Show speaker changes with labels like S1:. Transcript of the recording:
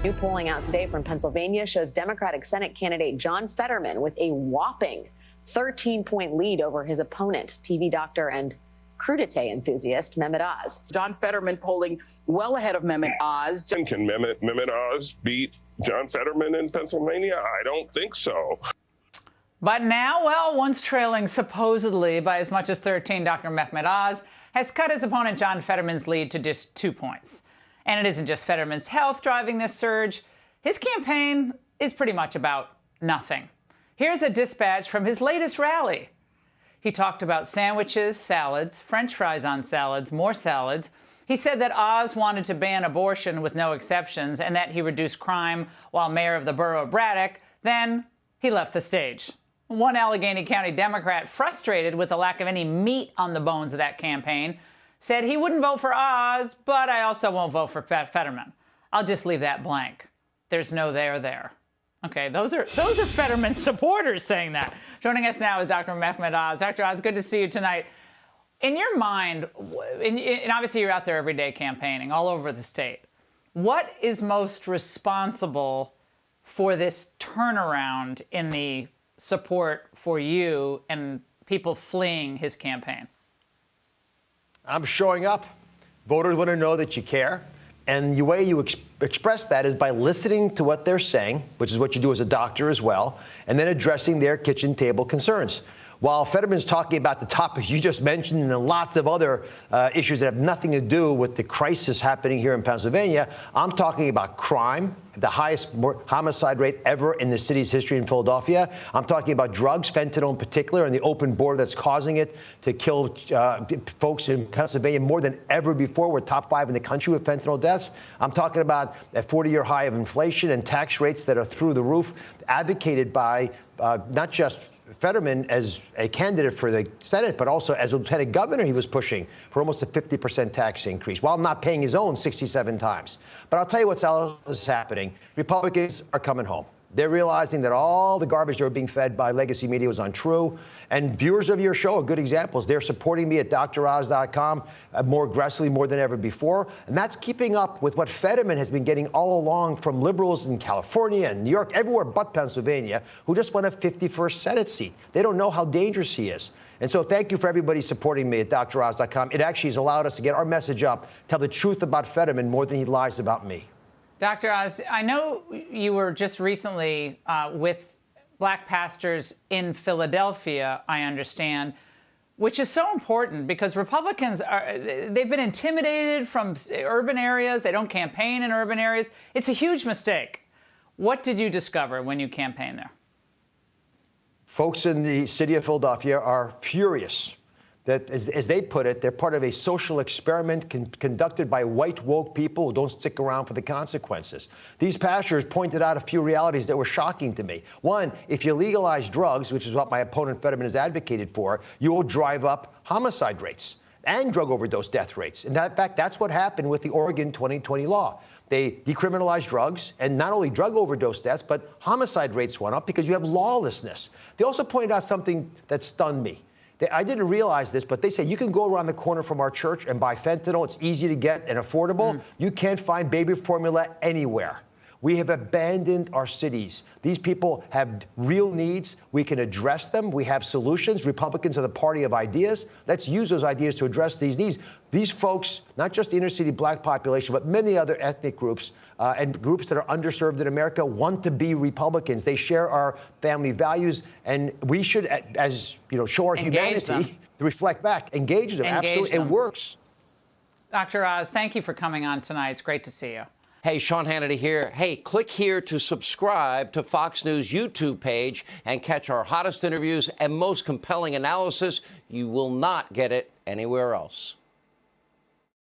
S1: New polling out today from Pennsylvania shows Democratic Senate candidate John Fetterman with a whopping 13-point lead over his opponent, TV doctor and crudité enthusiast Mehmet Oz.
S2: John Fetterman polling well ahead of Mehmet Oz.
S3: Can Mehmet Oz beat John Fetterman in Pennsylvania? I don't think so.
S4: But now, well, once trailing supposedly by as much as 13, Dr. Mehmet Oz has cut his opponent John Fetterman's lead to just 2 points. And it isn't just Fetterman's health driving this surge. His campaign is pretty much about nothing. Here's a dispatch from his latest rally. He talked about sandwiches, salads, French fries on salads, more salads. He said that Oz wanted to ban abortion with no exceptions and that he reduced crime while mayor of the borough of Braddock. Then he left the stage. One Allegheny County Democrat, frustrated with the lack of any meat on the bones of that campaign, said he wouldn't vote for Oz, but I also won't vote for Fetterman. I'll just leave that blank. There's no there there. Okay, those are Fetterman supporters saying that. Joining us now is Dr. Mehmet Oz. Dr. Oz, good to see you tonight. In your mind, and obviously you're out there every day campaigning all over the state, what is most responsible for this turnaround in the support for you and people fleeing his campaign?
S5: I'm showing up. Voters want to know that you care. And the way you express that is by listening to what they're saying, which is what you do as a doctor as well, and then addressing their kitchen table concerns. While Fetterman's talking about the topics you just mentioned and lots of other issues that have nothing to do with the crisis happening here in Pennsylvania, I'm talking about crime, the highest homicide rate ever in the city's history in Philadelphia. I'm talking about drugs, fentanyl in particular, and the open border that's causing it to kill folks in Pennsylvania more than ever before. We're top 5 in the country with fentanyl deaths. I'm talking about a 40-year high of inflation and tax rates that are through the roof, advocated by not just Fetterman as a candidate for the Senate, but also as a lieutenant governor, he was pushing for almost a 50% tax increase while not paying his own 67 times. But I'll tell you what's else is happening. Republicans are coming home. They're realizing that all the garbage they were being fed by legacy media was untrue. And viewers of your show are good examples. They're supporting me at droz.com more aggressively, more than ever before. And that's keeping up with what Fetterman has been getting all along from liberals in California and New York, everywhere but Pennsylvania, who just won a 51st Senate seat. They don't know how dangerous he is. And so thank you for everybody supporting me at droz.com. It actually has allowed us to get our message up, tell the truth about Fetterman more than he lies about me.
S4: Dr. Oz, I know you were just recently with black pastors in Philadelphia, I understand, which is so important because Republicans they've been intimidated from urban areas. They don't campaign in urban areas. It's a huge mistake. What did you discover when you campaigned there?
S5: Folks in the city of Philadelphia are furious that, as they put it, they're part of a social experiment conducted by white woke people who don't stick around for the consequences. These pastors pointed out a few realities that were shocking to me. One, if you legalize drugs, which is what my opponent Fetterman has advocated for, you will drive up homicide rates and drug overdose death rates. And in fact, that's what happened with the Oregon 2020 law. They decriminalized drugs, and not only drug overdose deaths, but homicide rates went up because you have lawlessness. They also pointed out something that stunned me. I didn't realize this, but they say you can go around the corner from our church and buy fentanyl. It's easy to get and affordable. You can't find baby formula anywhere. We have abandoned our cities. These people have real needs. We can address them. We have solutions. Republicans are the party of ideas. Let's use those ideas to address these needs. These folks, not just the inner city black population, but many other ethnic groups and groups that are underserved in America want to be Republicans. They share our family values, and we should, as you know, show our humanity to reflect back, engage them. Absolutely, it works.
S4: Dr. Oz, thank you for coming on tonight. It's great to see you.
S6: Hey, Sean Hannity here. Hey, click here to subscribe to Fox News YouTube page and catch our hottest interviews and most compelling analysis. You will not get it anywhere else.